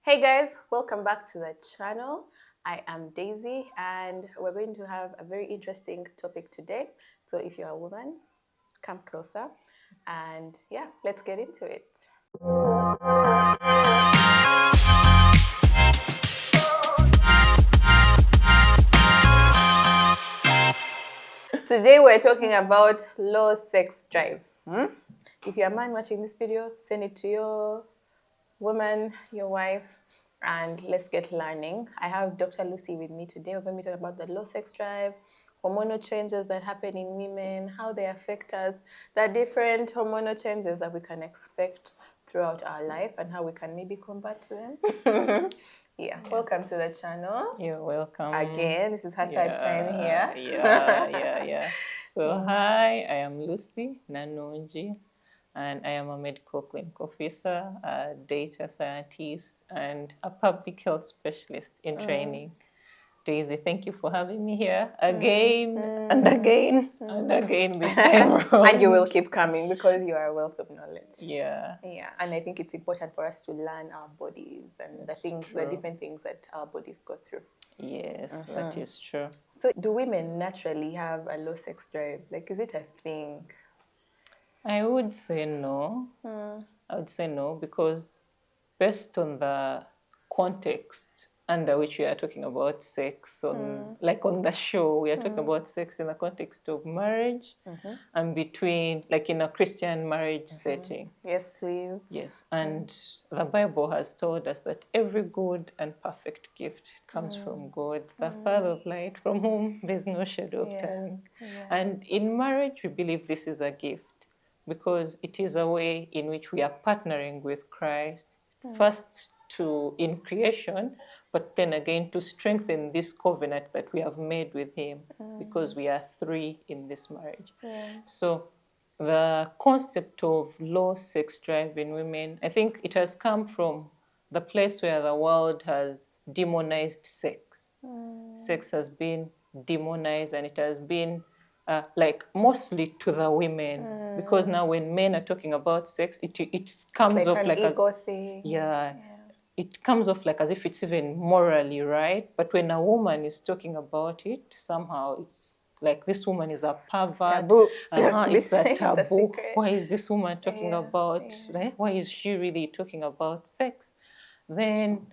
Hey guys, welcome back to the channel. I am Daisy and we're going to have a very interesting topic today. So if you're a woman, come closer and yeah, let's get into it. Today we're talking about low sex drive. If you're a man watching this video, send it to your woman, your wife, and let's get learning. I have Dr. Lucy with me today. We're going to be talking about the low sex drive, hormonal changes that happen in women, how they affect us, the different hormonal changes that we can expect throughout our life, and how we can maybe combat them. Yeah, welcome to the channel. You're welcome. Again, this is her third time here. Yeah. So, hi, I am Lucy Nanonji, and I am a medical clinical officer, a data scientist, and a public health specialist in training. Daisy, thank you for having me here again and again and again this time around. And you will keep coming because you are a wealth of knowledge. Yeah. Yeah, and I think it's important for us to learn our bodies and the different things that our bodies go through. Yes, that is true. So, do women naturally have a low sex drive? Like, is it a thing? I would say no. I would say no because based on the context under which we are talking about sex, like on the show, we are talking about sex in the context of marriage and between, like in a Christian marriage setting. Yes, please. Yes, and the Bible has told us that every good and perfect gift comes from God, the Father of light, from whom there's no shadow of turning. And in marriage, we believe this is a gift because it is a way in which we are partnering with Christ, first in creation, but then again to strengthen this covenant that we have made with Him because we are three in this marriage. So the concept of low sex drive in women, I think it has come from the place where the world has demonized sex. Sex has been demonized and it has been like mostly to the women because now when men are talking about sex, it comes Like off an like ego thing. yeah, it comes off like as if it's even morally right. But when a woman is talking about it, somehow it's like this woman is a pervert. Taboo. It's a It's a taboo. secret. Why is this woman talking about? Why is she really talking about sex? Then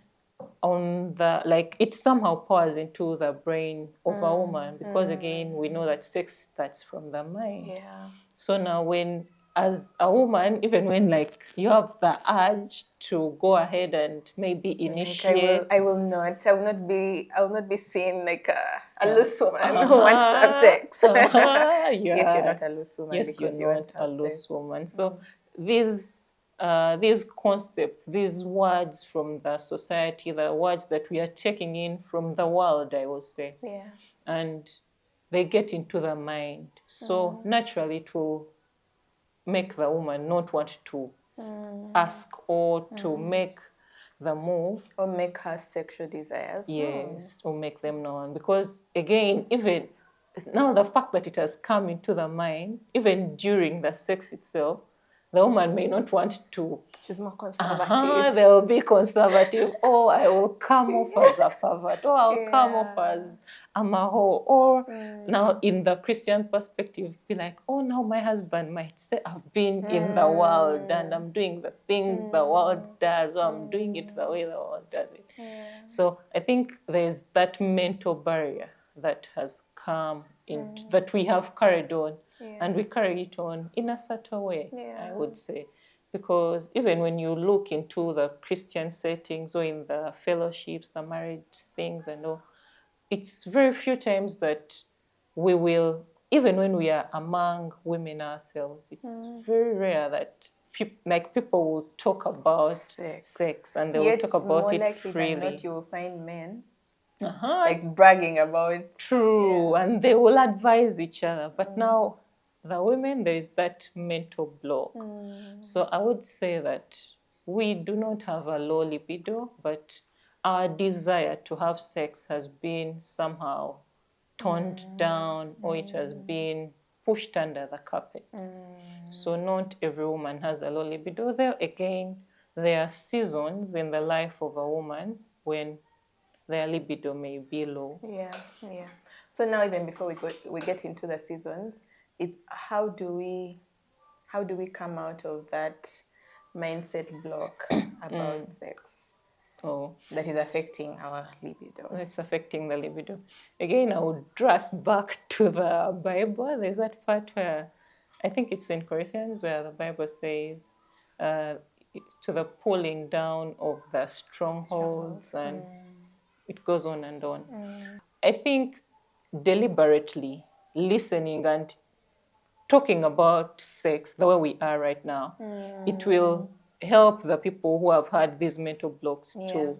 on the like it somehow pours into the brain of a woman because again we know that sex starts from the mind. Yeah. So now when as a woman, even when like you have the urge to go ahead and maybe initiate, I will not be seen like a loose woman who wants to have sex. yeah. Yes, you're not a loose woman Yes, because you're you want not to a have loose sex. woman. So these concepts, these words from the society, the words that we are taking in from the world, I will say, Yeah. and they get into the mind. So naturally, it will make the woman not want to ask or to make the move. Or make her sexual desires. Yes, or make them known. Because again, even now the fact that it has come into the mind, even during the sex itself, the woman may not want to. She's more conservative. They'll be conservative. Oh, I will come off as a pervert. Or I'll come off as a maho. Or now in the Christian perspective, be like, oh, now my husband might say I've been in the world and I'm doing the things the world does, or I'm doing it the way the world does it. So I think there's that mental barrier that has come in, that we have carried on. And we carry it on in a subtle way, I would say. Because even when you look into the Christian settings or in the fellowships, the marriage things and all, it's very few times that we will, even when we are among women ourselves, it's very rare that people will talk about sex and they will talk about it freely. Than not, you will find men like bragging about. True, and they will advise each other. But now, the women, there is that mental block. So I would say that we do not have a low libido, but our desire to have sex has been somehow toned down, or it has been pushed under the carpet. So not every woman has a low libido. There again, there are seasons in the life of a woman when their libido may be low. Yeah, yeah. So now, even before we get into the seasons, it's how do we come out of that mindset block about sex Oh, that is affecting our libido? it's affecting the libido. Again, I would draw us back to the Bible. There's that part where I think it's in Corinthians where the Bible says, uh, to the pulling down of the strongholds, and it goes on and on. I think deliberately listening and talking about sex the way we are right now, it will help the people who have had these mental blocks to,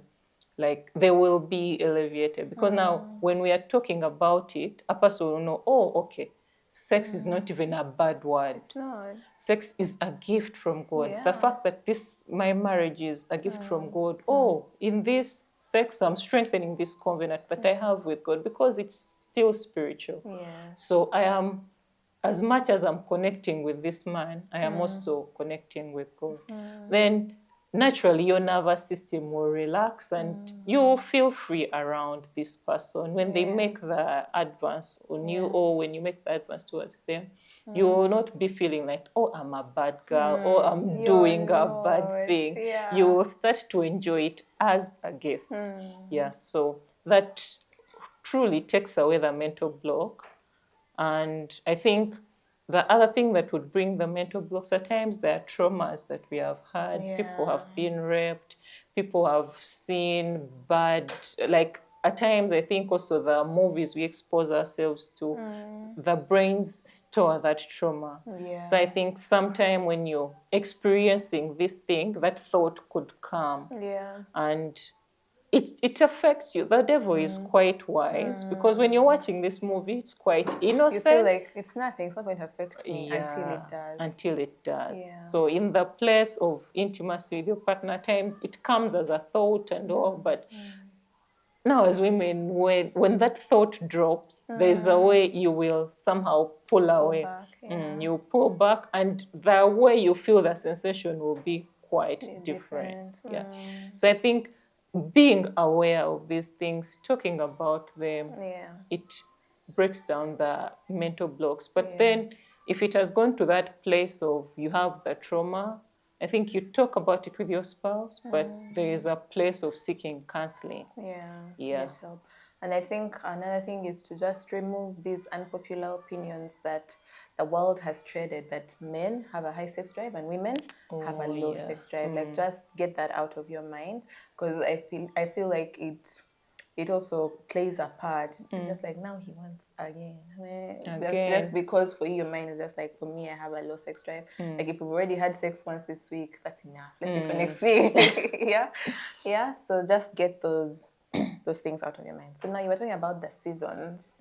like, they will be alleviated. Because now, when we are talking about it, a person will know, oh, okay, sex is not even a bad word. It's not. Sex is a gift from God. Yeah. The fact that my marriage is a gift from God. Oh, in this sex, I'm strengthening this covenant that I have with God because it's still spiritual. Yeah. So I am, as much as I'm connecting with this man, I am also connecting with God. Then naturally your nervous system will relax and you will feel free around this person. When they make the advance on you, or when you make the advance towards them, you will not be feeling like, oh, I'm a bad girl, or I'm doing a bad thing. Yeah. You will start to enjoy it as a gift. Yeah, so that truly takes away the mental block. And I think the other thing that would bring the mental blocks, at times, there are traumas that we have had. Yeah. People have been raped. People have seen bad, like, at times, I think also the movies we expose ourselves to, the brains store that trauma. Yeah. So I think sometime when you're experiencing this thing, that thought could come. Yeah. And it affects you. The devil is quite wise, because when you're watching this movie, it's quite innocent. You feel like it's nothing. It's not going to affect me until it does. Until it does. Yeah. So in the place of intimacy with your partner, at times it comes as a thought and all, but now as women, when that thought drops, there's a way you will somehow pull away. Back, You pull back, and the way you feel the sensation will be quite different. Yeah. So I think being aware of these things, talking about them, it breaks down the mental blocks. But then if it has gone to that place of you have the trauma, I think you talk about it with your spouse, but there is a place of seeking counseling. Yeah. Get help. And I think another thing is to just remove these unpopular opinions that the world has traded, that men have a high sex drive and women have a low sex drive. Like, just get that out of your mind, because I feel like it also plays a part. It's just like, now he wants again. That's just because for you, your mind is just like, for me, I have a low sex drive. Like, if we've already had sex once this week, that's enough. Let's wait for next week. Yeah. So just get those things out of your mind. So now you were talking about the seasons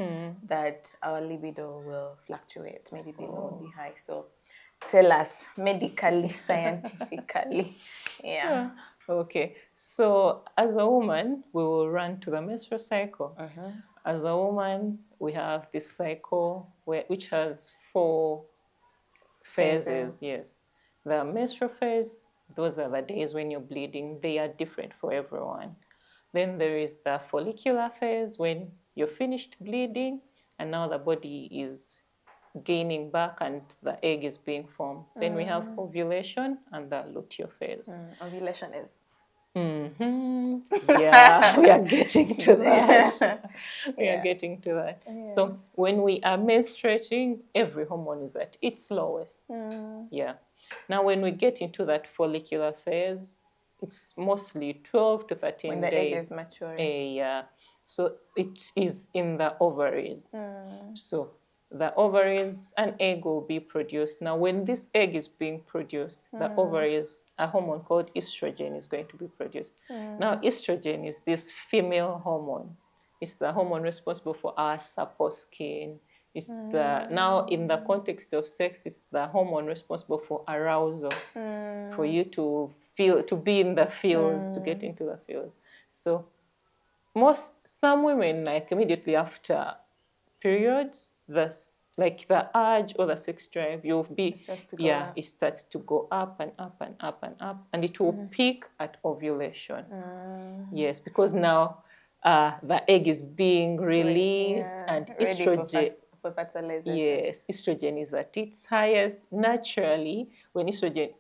that our libido will fluctuate, maybe be low, be high. So tell us medically, scientifically. Yeah. Okay, so as a woman, we will run to the menstrual cycle. As a woman, we have this cycle which has 4 phases. Yes, the menstrual phase, those are the days when you're bleeding. They are different for everyone. Then there is the follicular phase, when you're finished bleeding and now the body is gaining back and the egg is being formed. Then we have ovulation and the luteal phase. Ovulation is... Yeah, we are getting to that. We are getting to that. So when we are menstruating, every hormone is at its lowest. Yeah. Now when we get into that follicular phase, it's mostly 12 to 13 when the days. egg is maturing. Yeah. So it is in the ovaries. So the ovaries, an egg will be produced. Now, when this egg is being produced, the ovaries, a hormone called estrogen is going to be produced. Now, estrogen is this female hormone. It's the hormone responsible for our supple skin. It's now in the context of sex, it's the hormone responsible for arousal, for you to be in the feels, to get into the feels. So some women, like immediately after periods, like the urge or the sex drive, you'll be, starts to go up. it starts to go up and up and up and up, and it will peak at ovulation. Yes, because now the egg is being released, and ready estrogen. for fertilization. Yes, estrogen is at its highest. Naturally, when estrogen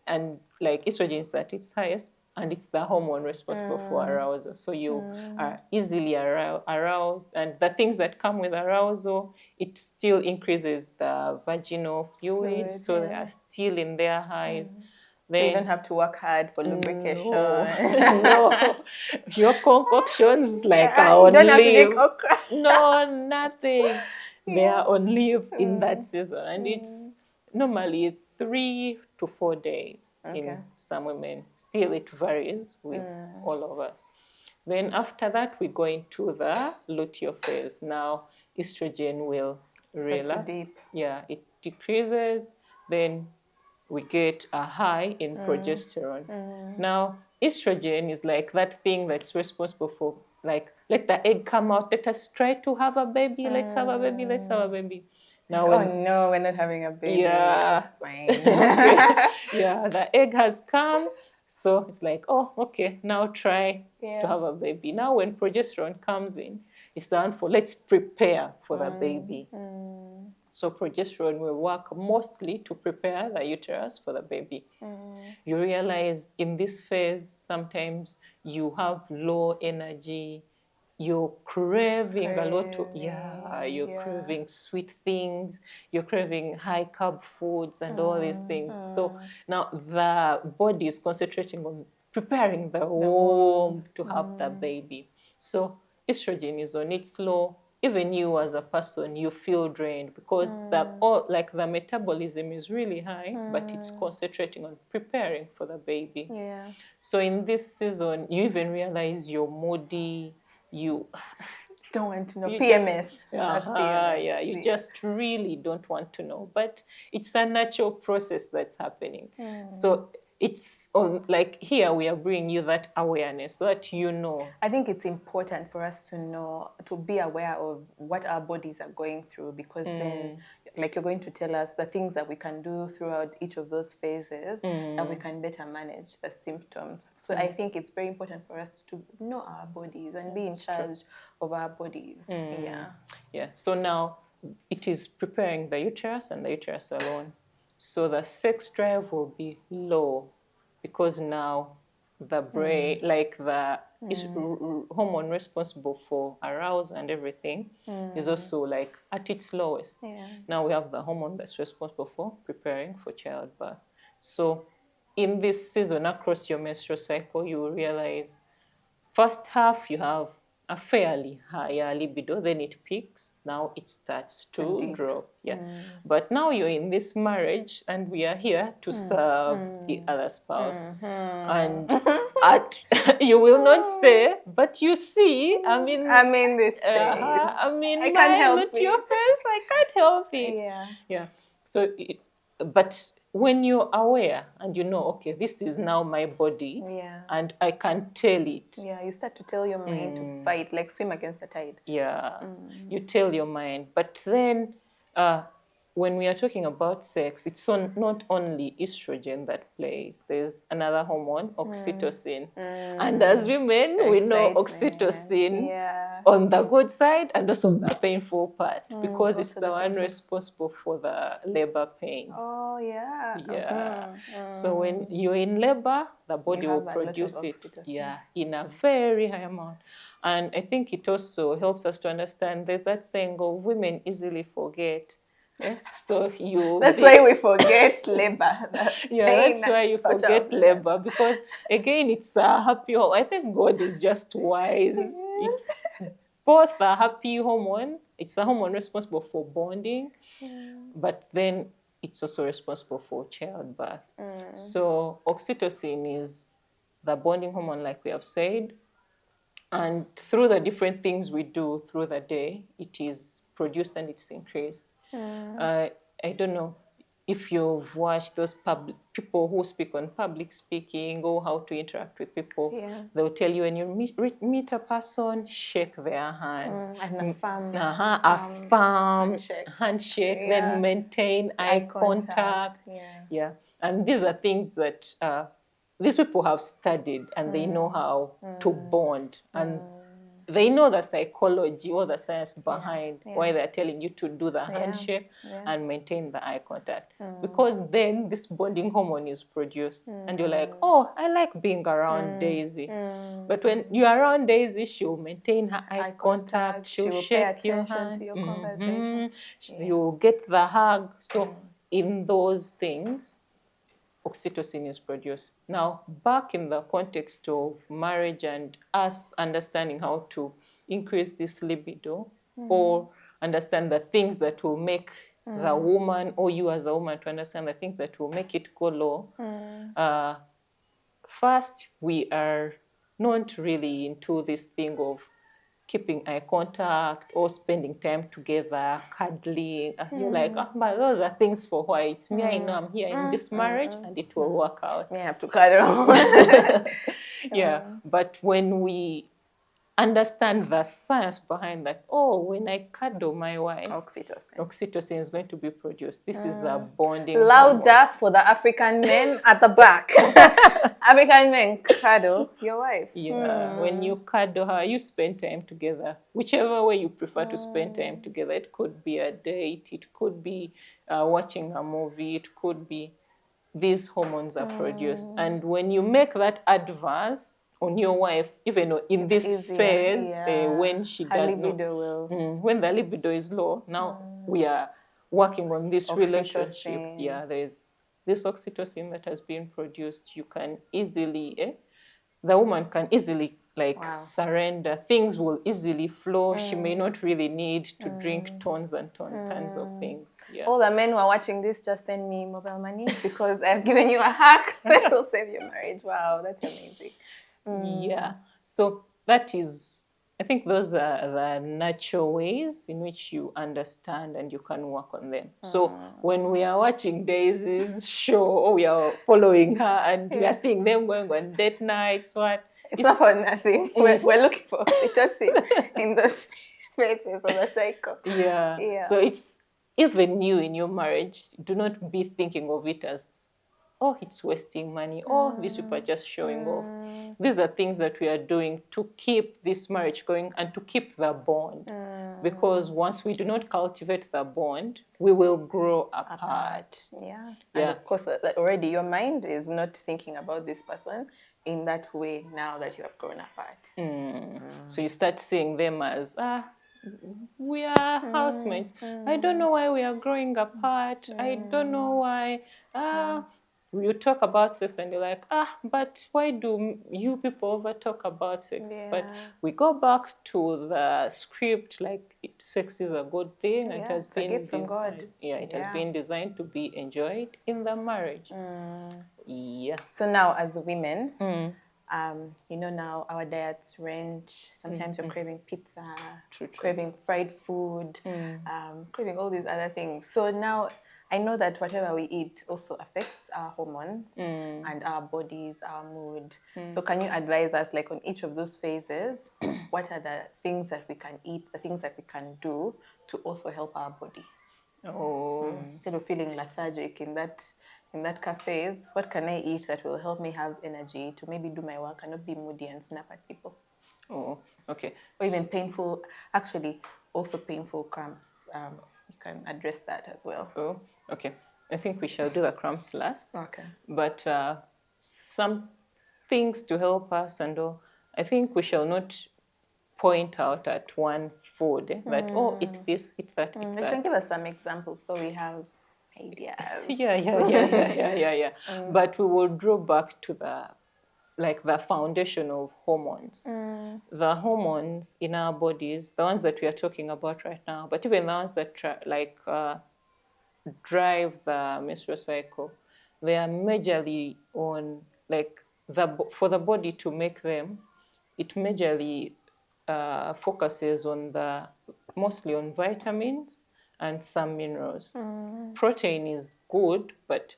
is at its highest, and it's the hormone responsible for arousal. So you are easily aroused, and the things that come with arousal, it still increases the vaginal fluid, so they are still in their highs. So you don't have to work hard for lubrication. No, your concoctions like You are on don't have to leave. drink okra. No, nothing. They are on leave in that season, and it's normally 3 to 4 days in some women. Still, it varies with all of us. Then after that, we go into the luteal phase. Now, estrogen will relax. Yeah, it decreases. Then we get a high in progesterone. Now, estrogen is like that thing that's responsible for, like, let the egg come out, let us try to have a baby, let's have a baby, let's have a baby. Now, oh no, we're not having a baby. Yeah. Fine. Okay. Yeah, the egg has come, so it's like, oh, okay, now try to have a baby. Now, when progesterone comes in, it's the one for let's prepare for the baby. So progesterone will work mostly to prepare the uterus for the baby. You realize in this phase, sometimes you have low energy, you're craving a lot of, you're craving sweet things, you're craving high carb foods and all these things. So now the body is concentrating on preparing the womb to have the baby. So estrogen is on its low. Even you as a person, you feel drained because the metabolism is really high, but it's concentrating on preparing for the baby. Yeah. So in this season, you even realize you're moody, you don't want to know. PMS. That's PMS. Yeah, you just really don't want to know. But it's a natural process that's happening. So it's on, like, here we are bringing you that awareness so that you know. I think it's important for us to know, to be aware of what our bodies are going through, because then, like, you're going to tell us the things that we can do throughout each of those phases that we can better manage the symptoms. So I think it's very important for us to know our bodies and be in charge of our bodies. Yeah. So now it is preparing the uterus and the uterus alone. So the sex drive will be low because now the brain, like the hormone responsible for arousal and everything, is also like at its lowest. Now we have the hormone that's responsible for preparing for childbirth. So in this season, across your menstrual cycle, you will realize first half you have a fairly higher libido, then it peaks. Now it starts to drop. But now you're in this marriage, and we are here to serve the other spouse. And you will not say, but you see, I'm in this phase. I can't help it. Your face, I can't help it. Yeah. So, but when you're aware and you know, okay, this is now my body, and I can tell it. Yeah, you start to tell your mind to fight, like swim against the tide. Yeah, you tell your mind. But then when we are talking about sex, it's not only estrogen that plays. There's another hormone, oxytocin. And as women, we know oxytocin on the good side and also on the painful part, because it's the one responsible for the labor pains. Oh, yeah. Yeah. So when you're in labor, the body will produce it in a very high amount. And I think it also helps us to understand there's that saying of women easily forget. So that's why we forget labor. That's why you forget labor, because again, it's a happy hormone. I think God is just wise. It's both a happy hormone. It's a hormone responsible for bonding, but then it's also responsible for childbirth. So oxytocin is the bonding hormone, like we have said. And through the different things we do through the day, it is produced and it's increased. I don't know. if you've watched those people who speak on public speaking or how to interact with people, they'll tell you when you meet a person, shake their hand. And a firm, A firm handshake, Yeah. then maintain eye contact. Yeah. And these are things that these people have studied, and they know how to bond. And they know the psychology or the science behind why they're telling you to do the handshake and maintain the eye contact. Because then this bonding hormone is produced. And you're like, oh, I like being around Daisy. But when you're around Daisy, she'll maintain her eye contact, she'll shake your hand. To your conversation. You'll get the hug. So in those things, oxytocin is produced. Now, back in the context of marriage and us understanding how to increase this libido or understand the things that will make the woman or you as a woman to understand the things that will make it go low, first, we are not really into this thing of keeping eye contact or spending time together, cuddling. You're like, oh, but those are things for why. It's me, I know I'm here in this marriage and it will work out. May have to cuddle. But when we understand the science behind that, oh, when I cuddle my wife, oxytocin is going to be produced. This is a bonding Louder hormone. for the African men at the back. African men, cuddle your wife. When you cuddle her, you spend time together. Whichever way you prefer to spend time together. It could be a date, it could be watching a movie, it could be these hormones are produced. And when you make that advance on your wife, even in this phase, when she does when the libido is low, now we are working on this relationship. There's this oxytocin that has been produced. You can easily, the woman can easily surrender. Things will easily flow. She may not really need to drink tons and tons of things. All the men who are watching this, just send me mobile money because I've given you a hack that will save your marriage. Wow, that's amazing. So that is, I think those are the natural ways in which you understand and you can work on them. So when we are watching Daisy's show or we are following her and we are seeing them going on date nights, it's not for nothing. We're looking for oxytocin in those phases of the cycle. So it's even you in your marriage, do not be thinking of it as, oh, it's wasting money. Oh, these people are just showing off. These are things that we are doing to keep this marriage going and to keep the bond. Because once we do not cultivate the bond, we will grow apart. And of course, already your mind is not thinking about this person in that way now that you have grown apart. So you start seeing them as, we are housemates. I don't know why we are growing apart. I don't know why. You talk about sex and you're like, but why do you people over talk about sex? But we go back to the script, like sex is a good thing. It has been designed. It has been designed to be enjoyed in the marriage. So now, as women, now our diets range. Sometimes you're craving pizza, craving fried food, craving all these other things. So now I know that whatever we eat also affects our hormones and our bodies, our mood. So can you advise us, like on each of those phases, what are the things that we can eat, the things that we can do to also help our body? Instead of feeling lethargic in that cafes, what can I eat that will help me have energy to maybe do my work and not be moody and snap at people? Or even painful cramps. You can address that as well. I think we shall do the cramps last. But some things to help us and all, I think we shall not point out at one food that, eat this, eat that, eat that. You can give us some examples so we have ideas. But we will draw back to the foundation of hormones. The hormones in our bodies, the ones that we are talking about right now, but even the ones that drive the menstrual cycle, they are majorly on, for the body to make them, it majorly focuses on mostly on vitamins and some minerals. Protein is good, but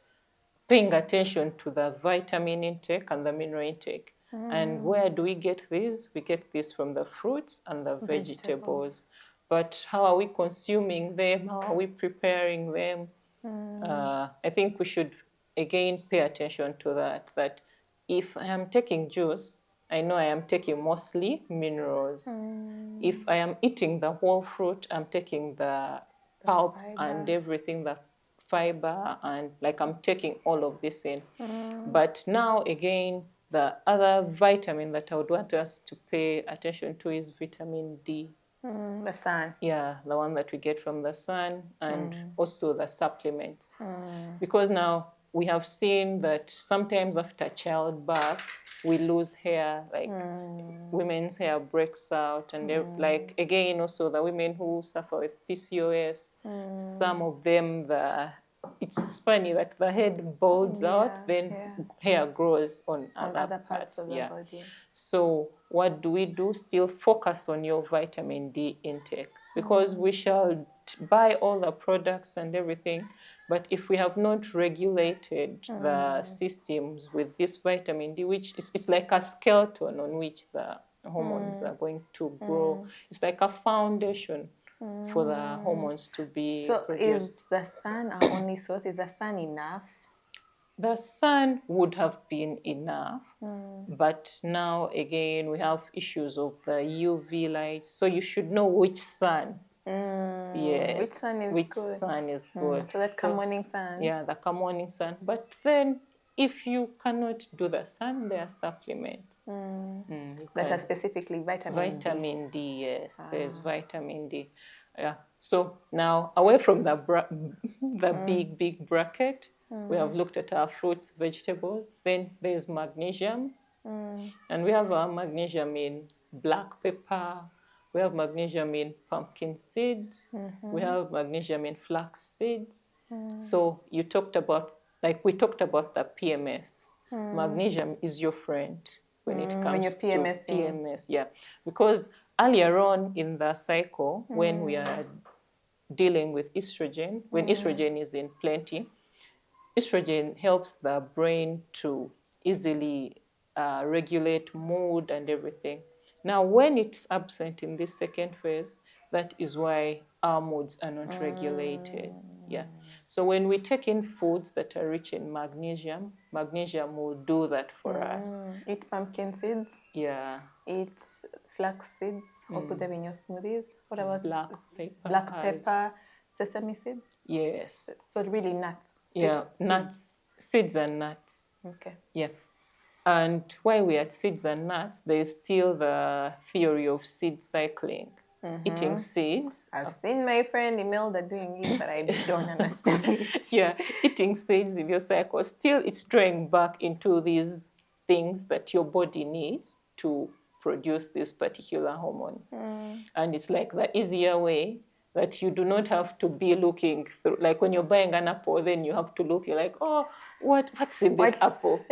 paying attention to the vitamin intake and the mineral intake. And where do we get these? We get this from the fruits and the vegetables. But how are we consuming them? How are we preparing them? I think we should again pay attention to that if I am taking juice, I know I am taking mostly minerals. If I am eating the whole fruit, I'm taking the pulp and everything, the fiber, and like I'm taking all of this in. But now again, the other vitamin that I would want us to pay attention to is vitamin D. The sun. Yeah, the one that we get from the sun, and also the supplements. Because now we have seen that sometimes after childbirth, we lose hair, like women's hair breaks out. And like, again, also the women who suffer with PCOS, some of them, it's funny that the head bulges out, then hair grows on other parts of the body. So what do we do? Still focus on your vitamin D intake, because we shall buy all the products and everything, but if we have not regulated the systems with this vitamin D, which is, it's like a skeleton on which the hormones are going to grow. It's like a foundation for the hormones to be produced. Is the sun our only source? Is the sun enough? The sun would have been enough, but now again we have issues of the UV light, so you should know which sun. Yes, which sun is good. So the morning sun. Yeah, the morning sun. But then if you cannot do the sun, there are supplements that are specifically vitamin D. Yes, there's vitamin D. Yeah. So now away from the big bracket, we have looked at our fruits, vegetables. Then there's magnesium, and we have our magnesium in black pepper. We have magnesium in pumpkin seeds. We have magnesium in flax seeds. So you talked about, like we talked about the PMS. Magnesium is your friend when it comes to PMS. Yeah, because earlier on in the cycle, when we are dealing with estrogen, when estrogen is in plenty, estrogen helps the brain to easily regulate mood and everything. Now, when it's absent in this second phase, that is why our moods are not regulated. Yeah. So when we take in foods that are rich in magnesium, magnesium will do that for us. Eat pumpkin seeds. Yeah. Eat flax seeds or put them in your smoothies. What about black pepper, sesame seeds? Yes. So really nuts. Nuts, seeds and nuts. Okay. Yeah. And while we're at seeds and nuts, there's still the theory of seed cycling. Eating seeds. I've seen my friend Imelda doing it, but I don't understand it. Yeah, eating seeds in your cycle. Still, it's drawing back into these things that your body needs to produce these particular hormones. And it's like the easier way that you do not have to be looking through. Like when you're buying an apple, then you have to look. You're like, oh, what's in this apple?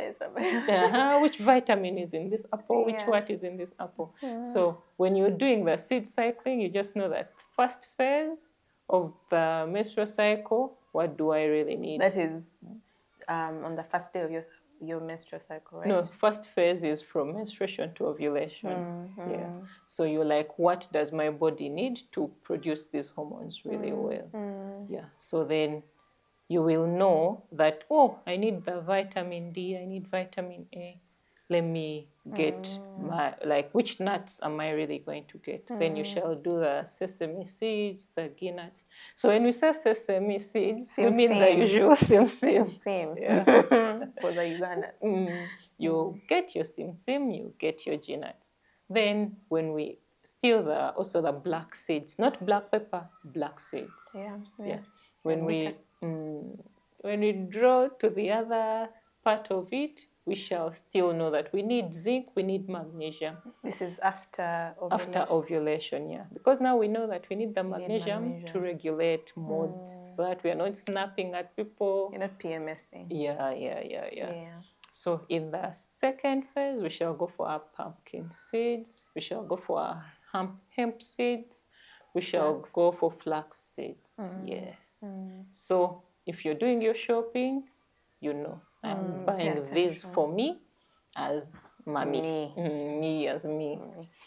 Which vitamin is in this apple? Which what is in this apple? So when you're doing the seed cycling, you just know that first phase of the menstrual cycle, what do I really need? That is on the first day of your menstrual cycle, right? No, first phase is from menstruation to ovulation. Yeah. So you're like, what does my body need to produce these hormones really well? Yeah. So then you will know that, oh, I need the vitamin D, I need vitamin A. Let me get which nuts am I really going to get? Then you shall do the sesame seeds, the nuts. So when we say sesame seeds, we mean the usual sim. Yeah. For the Uganda. You get your sim, you get your nuts. Then when we still also the black seeds, not black pepper, black seeds. Yeah. When we draw to the other part of it, we shall still know that we need zinc, we need magnesium. This is after ovulation? After ovulation, yeah. Because now we know that we need the magnesium to regulate moods, so that we are not snapping at people. You're not PMSing. Yeah. So in the second phase, we shall go for our pumpkin seeds. We shall go for our hemp seeds. we shall go for flax seeds. Yes. So if you're doing your shopping, you know, I'm buying this for me as mommy. Me as me.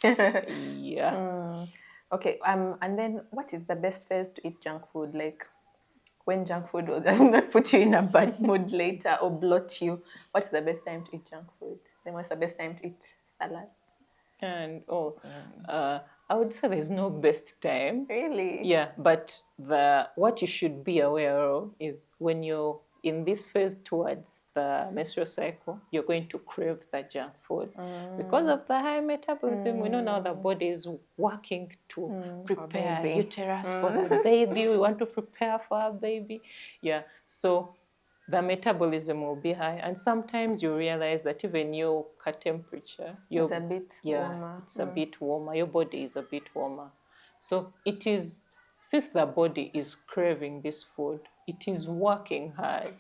Yeah. Okay, and then what is the best phase to eat junk food? Like when junk food does not put you in a bad mood later or bloat you, what's the best time to eat junk food? Then what's the best time to eat salad? And I would say there's no best time. Really? Yeah, but what you should be aware of is when you're in this phase towards the menstrual cycle, you're going to crave the junk food because of the high metabolism. We know now the body is working to prepare uterus for the baby. We want to prepare for our baby. Yeah, so the metabolism will be high, and sometimes you realize that even your cut temperature, It's a bit warmer. it's a bit warmer. Your body is a bit warmer, so it is. Since the body is craving this food, it is working hard.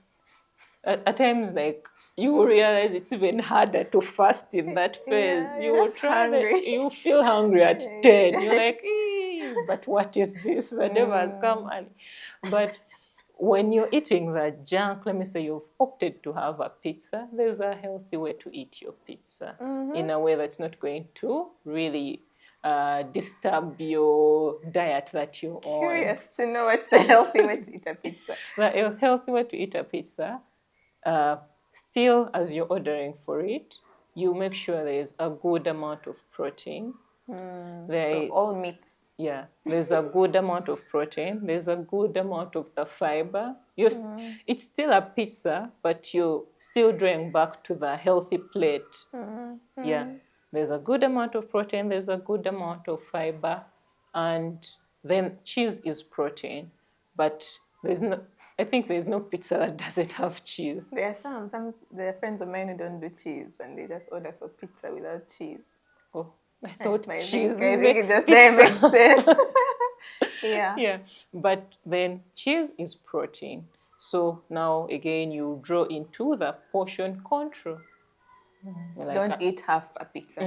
At times, like you will realize it's even harder to fast in that phase. Yeah, You will that's try hungry. you feel hungry at 10. You're like, but what is this? The devil has come early. But when you're eating the junk, let me say you've opted to have a pizza, there's a healthy way to eat your pizza in a way that's not going to really disturb your diet that you're on. Curious to know what's the healthy way to eat a pizza. A healthy way to eat a pizza, still as you're ordering for it, you make sure there's a good amount of protein. So all meats. Yeah, there's a good amount of protein. There's a good amount of the fiber. It's still a pizza, but you're still drawing back to the healthy plate. Yeah, there's a good amount of protein. There's a good amount of fiber, and then cheese is protein. But I think there's no pizza that doesn't have cheese. There are there are friends of mine who don't do cheese and they just order for pizza without cheese. Oh, I thought I cheese think makes it just pizza. makes sense. Yeah. Yeah, but then cheese is protein. So now again, you draw into the portion control. Like Don't eat half a pizza.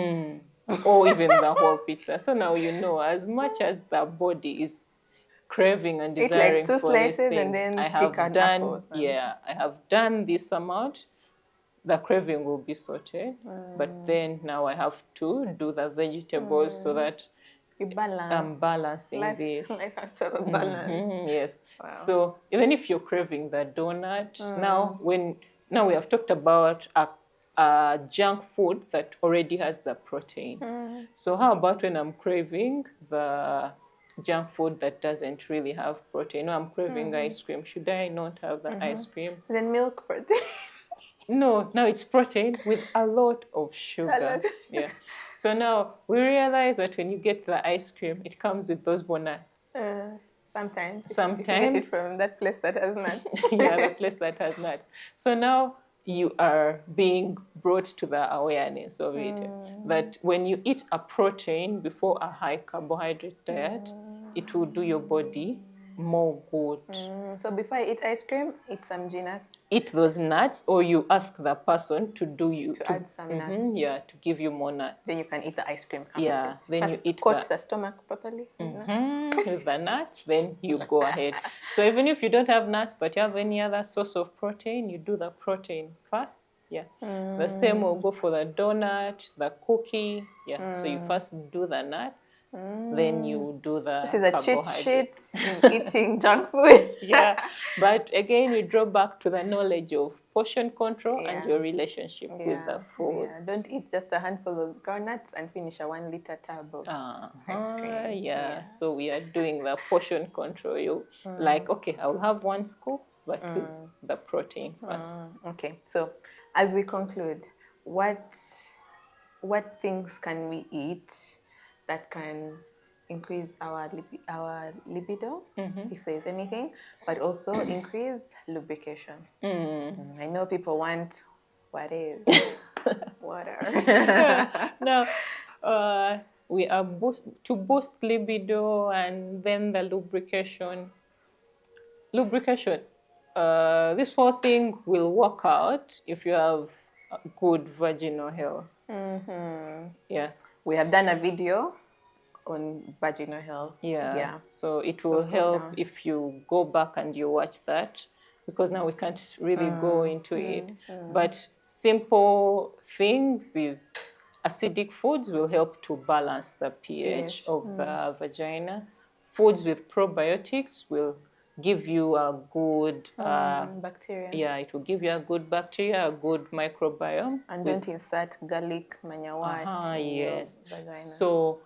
or even the whole pizza. So now you know, as much as the body is craving and Eat desiring like 2 for this slices thing, and then I pick have an done, apple. I have done this amount. The craving will be sorted, but then now I have to do the vegetables so that You balance. I'm balancing Life this. has sort of balance. Yes. Wow. So even if you're craving the donut, now we have talked about a junk food that already has the protein. So how about when I'm craving the junk food that doesn't really have protein? No, I'm craving ice cream. Should I not have the ice cream? Then milk protein. No, now it's protein with a lot of sugar. Yeah. So now we realize that when you get the ice cream, it comes with those nuts. Sometimes. Sometimes. If you get it from that place that has nuts. Yeah, the place that has nuts. So now you are being brought to the awareness of it. That when you eat a protein before a high carbohydrate diet, it will do your body more good. So before I eat ice cream, eat some nuts. Eat those nuts, or you ask the person to add some nuts. Yeah, to give you more nuts. Then you can eat the ice cream. Yeah, then you eat coat the stomach properly. With the nuts, then you go ahead. So even if you don't have nuts, but you have any other source of protein, you do the protein first. Yeah. The same will go for the donut, the cookie. Yeah. So you first do the nut. Then you do the This is a cheat carbohydrate. sheet in eating junk food. Yeah, but again, we draw back to the knowledge of portion control and your relationship with the food. Yeah. Don't eat just a handful of groundnuts and finish a 1-liter tub of ice cream. Yeah, so we are doing the portion control. You like, okay, I'll have 1 scoop, but with the protein first. Okay, so as we conclude, what things can we eat that can increase our libido, if there's anything, but also increase lubrication? I know people want water. Now, we are to boost libido and then the lubrication. This whole thing will work out if you have good vaginal health. Yeah. We have done a video on vaginal health. Yeah. So it So will scroll help down. if you go back and you watch that, because now we can't really go into it. But simple things is acidic foods will help to balance the pH pH. of the vagina. Foods with probiotics will give you a good Bacteria. yeah, it will give you a good bacteria, a good microbiome. And with don't insert garlic, manyawat in your yes. vagina. So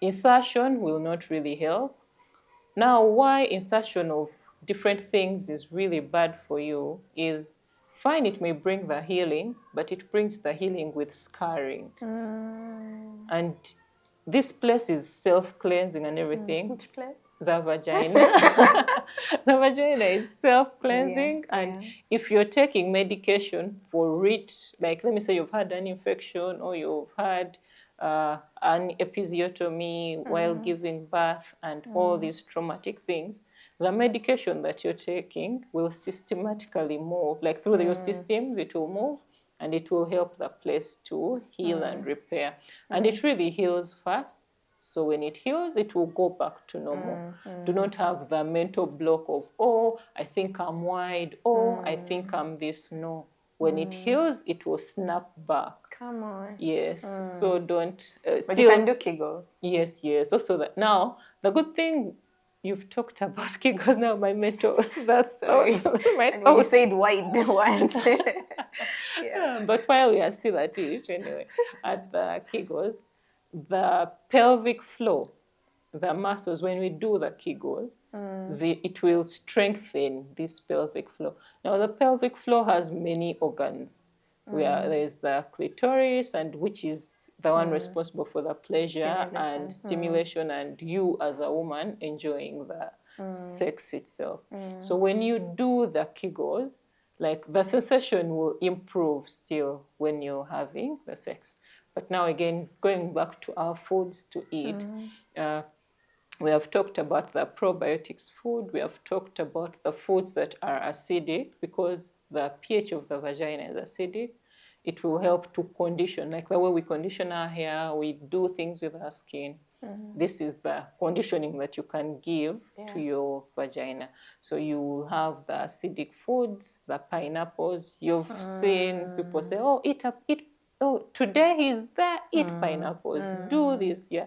insertion will not really help. Now, why insertion of different things is really bad for you is fine, it may bring the healing, but it brings the healing with scarring. And this place is self-cleansing and everything. Which place? The vagina. The vagina is self-cleansing, and if you're taking medication for it, like let me say you've had an infection or you've had an episiotomy while giving birth and all these traumatic things, the medication that you're taking will systematically move, like through your systems, it will move and it will help the place to heal and repair. And it really heals fast. So when it heals, it will go back to normal. Do not have the mental block of, oh, I think I'm wide, oh, I think I'm this. No. When it heals, it will snap back. Come on. Yes. So don't. But you can do Kegels. Yes, yes. Also, that now, the good thing you've talked about Kegels, now my mental, that's Sorry. my And when you said wide once. but while we are still at it, anyway, at the Kegels, the pelvic floor, the muscles, when we do the Kegels, it will strengthen this pelvic floor. Now, the pelvic floor has many organs. Where there's the clitoris, and which is the one responsible for the pleasure and stimulation, and you as a woman enjoying the sex itself. So when you do the Kegels, like the sensation will improve still when you're having the sex. But now again, going back to our foods to eat, we have talked about the probiotics food. We have talked about the foods that are acidic, because the pH of the vagina is acidic. It will help to condition, like the way we condition our hair, we do things with our skin. This is the conditioning that you can give to your vagina. So you will have the acidic foods, the pineapples. You've seen people say, oh, eat up, eat. Oh, today he's there, eat pineapples, do this, yeah.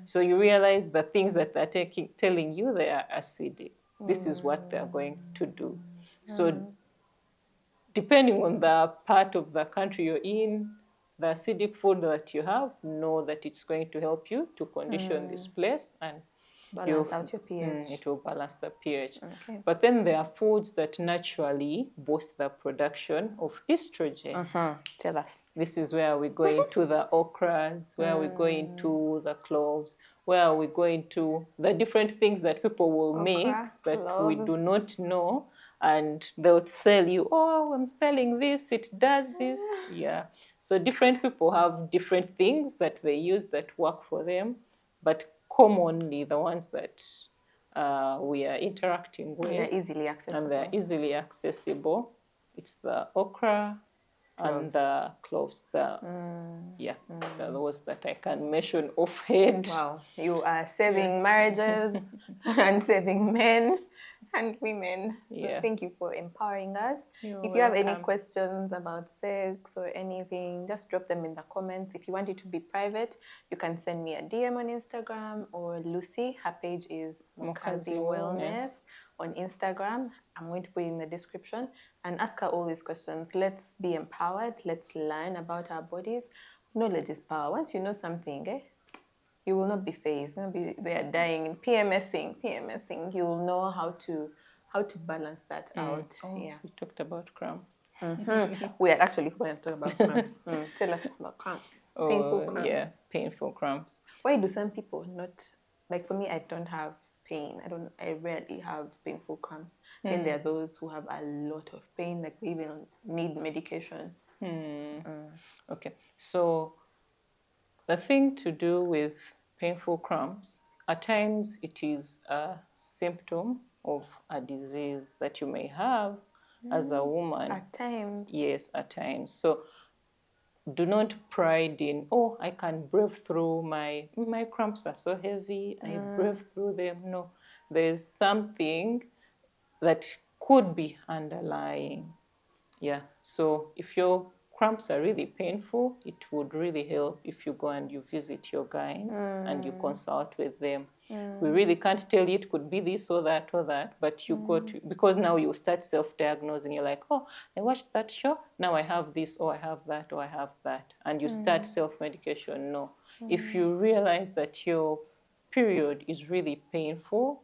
So you realize the things that they're telling you, they are acidic. This is what they're going to do. So depending on the part of the country you're in, the acidic food that you have, know that it's going to help you to condition this place, and balance out your pH. It will balance the pH. Okay. But then there are foods that naturally boost the production of estrogen. Tell us. This is where we go into the okras, where we go into the cloves, where we go into the different things that people will mix that we do not know. And they'll sell you, oh, I'm selling this, it does this. Yeah. So different people have different things that they use that work for them. But commonly, the ones that we are interacting with, they're easily accessible. And they're easily accessible. It's the okra and the cloves. Those that I can mention offhand. Wow, you are saving marriages and saving men and women. So thank you for empowering us. If you have any questions about sex or anything, just drop them in the comments. If you want it to be private, you can send me a DM on Instagram, or Lucy, her page is Mokazi Wellness on Instagram. I'm going to put it in the description, and ask her all these questions. Let's be empowered. Let's learn about our bodies. Knowledge is power. Once you know something, you will not be phased. You'll not be there dying, PMSing. You will know how to balance that out. We talked about cramps. We are actually going to talk about cramps. Tell us about cramps. Painful cramps. Yeah, painful cramps. Why do some people not, like for me, I don't have pain. I rarely have painful cramps. Then there are those who have a lot of pain, like they even need medication. Okay, so the thing to do with painful cramps, at times it is a symptom of a disease that you may have as a woman. At times. Yes, at times. So do not pride in, oh, I can breathe through my cramps are so heavy, I breathe through them. No, there's something that could be underlying. Yeah, so if your cramps are really painful, it would really help if you go and you visit your gyne and you consult with them. We really can't tell you it could be this or that, but you go to, because now you start self-diagnosing. You're like, oh, I watched that show, now I have this, or I have that, or I have that. And you start self-medication. No. If you realize that your period is really painful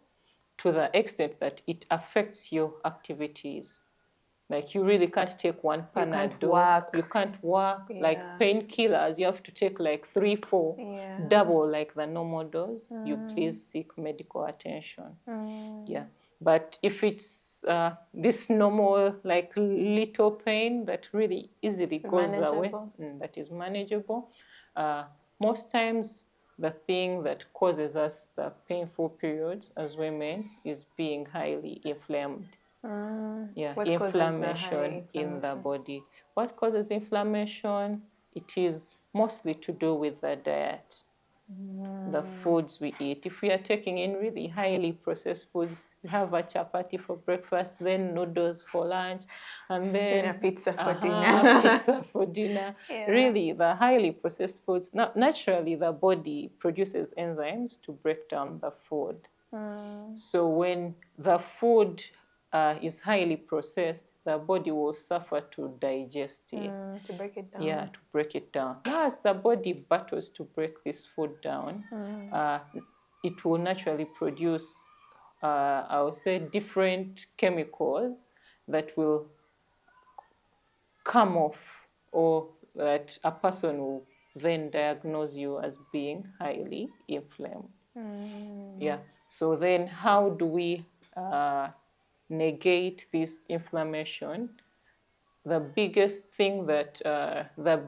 to the extent that it affects your activities, like you really can't take one You can't Panadol. work. You can't work. Like Yeah. painkillers, you have to take like 3, 4, Yeah. double like the normal dose. You please seek medical attention. Yeah. But if it's this normal, like little pain that really easily goes away, Manageable. that is manageable, most times the thing that causes us the painful periods as women is being highly inflamed. Yeah, What causes the high inflammation in the inflammation? body. What causes inflammation? It is mostly to do with the diet, the foods we eat. If we are taking in really highly processed foods, have a chapati for breakfast, then noodles for lunch, and then a pizza for dinner. pizza for dinner. Yeah. Really, the highly processed foods, naturally the body produces enzymes to break down the food. So when the food is highly processed, the body will suffer to digest it. To break it down. Yeah, to break it down. Now, as the body battles to break this food down, it will naturally produce, I would say, different chemicals that will come off, or that a person will then diagnose you as being highly inflamed. Yeah. So then, how do we negate this inflammation? The biggest thing that the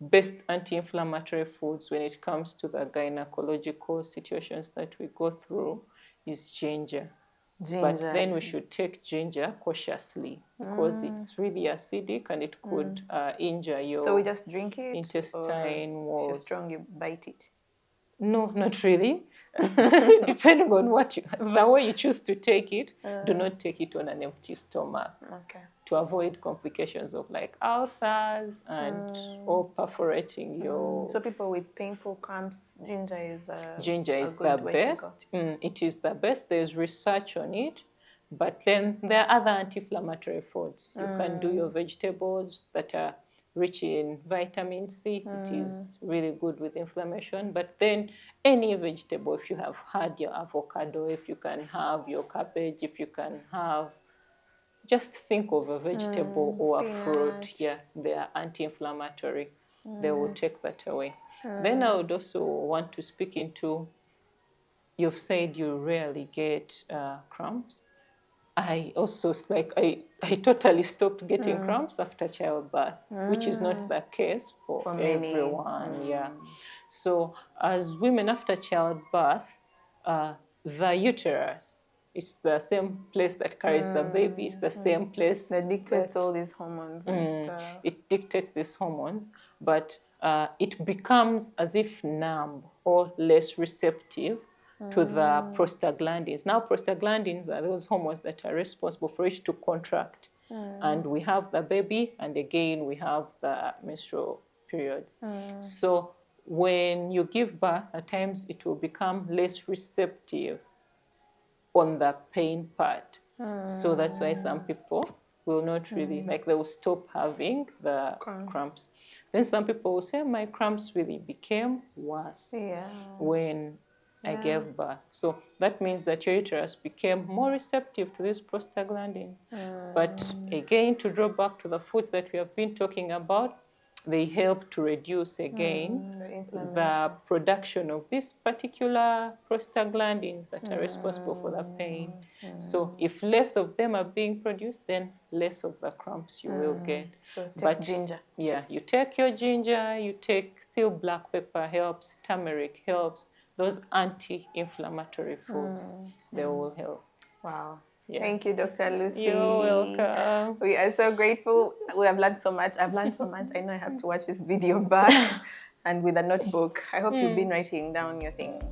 best anti-inflammatory foods when it comes to the gynecological situations that we go through is ginger. But then we should take ginger cautiously, because it's really acidic and it could injure your So we just drink it? intestine or walls. If you're strong, you bite it? No, not really. Depending on the way you choose to take it, do not take it on an empty stomach. Okay. To avoid complications of like ulcers and or perforating your. So people with painful cramps, ginger is the good way best. It is the best. There's research on it, but then there are other anti-inflammatory foods. You can do your vegetables that are rich in vitamin C. It is really good with inflammation. But then any vegetable, if you have had your avocado, if you can have your cabbage, if you can have, just think of a vegetable or a fruit. Yeah, they are anti-inflammatory. They will take that away. Then I would also want to speak into, you've said you rarely get cramps. I also, I totally stopped getting cramps after childbirth, which is not the case for many. everyone. Yeah. So as women after childbirth, the uterus, it's the same place that carries the baby. It's the same place that dictates all these hormones and stuff. It dictates these hormones, but it becomes as if numb or less receptive to the prostaglandins. Now, prostaglandins are those hormones that are responsible for it to contract. And we have the baby, and again, we have the menstrual periods. So when you give birth, at times it will become less receptive on the pain part. So that's why some people will not really, like they will stop having the cramps. Then some people will say, my cramps really became worse when I gave birth. So that means that your uterus became more receptive to these prostaglandins. But again, to draw back to the foods that we have been talking about, they help to reduce again the production of these particular prostaglandins that are responsible for the pain. So if less of them are being produced, then less of the cramps you will get. So take ginger. Yeah, you take your ginger, you take still black pepper helps, turmeric helps, those anti-inflammatory foods, they will help. Wow. Yeah. Thank you, Dr. Lucy. You're welcome. We are so grateful. We have learned so much. I've learned so much. I know I have to watch this video back and with a notebook. I hope you've been writing down your things.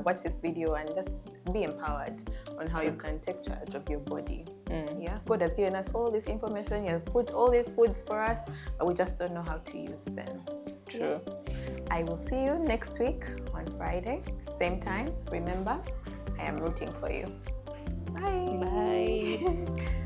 Watch this video and just be empowered on how you can take charge of your body. Yeah, God has given us all this information. He has put all these foods for us, but we just don't know how to use them. True. I will see you next week on Friday, same time. Remember, I am rooting for you. Bye. Bye.